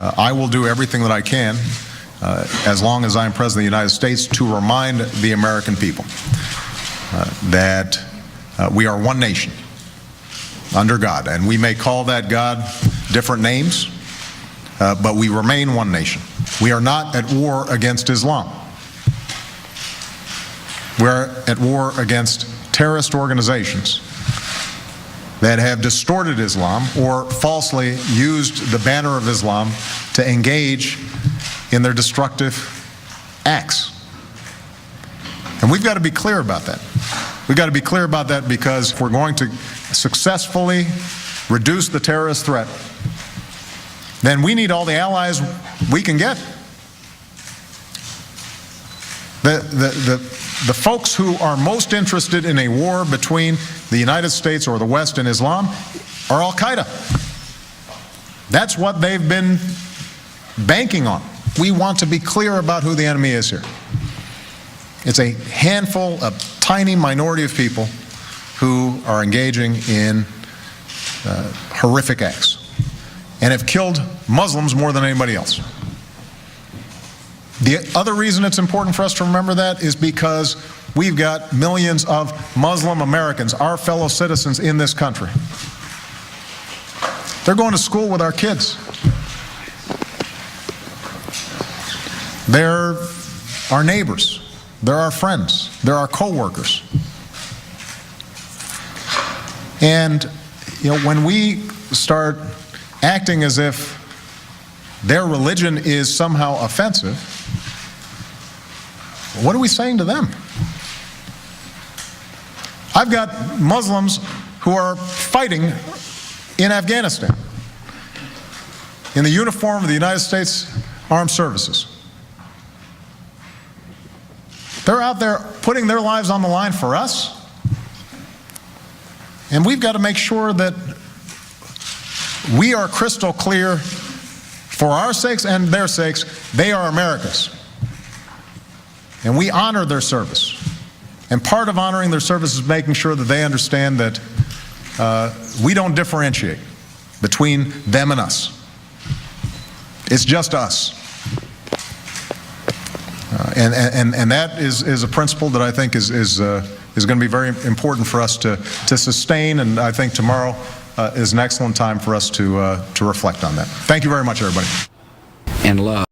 I will do everything that I can, as long as I'm President of the United States, to remind the American people that we are one nation under God. And we may call that God different names, but we remain one nation. We are not at war against Islam. We're at war against terrorist organizations that have distorted Islam or falsely used the banner of Islam to engage in their destructive acts. And we've got to be clear about that. We've got to be clear about that, because if we're going to successfully reduce the terrorist threat, then we need all the allies we can get. The folks who are most interested in a war between the United States or the West and Islam are Al-Qaeda. That's what they've been banking on. We want to be clear about who the enemy is here. It's a handful, a tiny minority of people who are engaging in horrific acts and have killed Muslims more than anybody else. The other reason it's important for us to remember that is because we've got millions of Muslim Americans, our fellow citizens in this country. They're going to school with our kids. They're our neighbors. They're our friends. They're our co-workers. And when we start acting as if their religion is somehow offensive, what are we saying to them? I've got Muslims who are fighting in Afghanistan in the uniform of the United States Armed Services. They're out there putting their lives on the line for us. And we've got to make sure that we are crystal clear, for our sakes and their sakes, they are America's. And we honor their service. And part of honoring their service is making sure that they understand that we don't differentiate between them and us. It's just us. And that is a principle that I think is going to be very important for us to sustain, and I think tomorrow is an excellent time for us to reflect on that. Thank you very much, everybody. And love.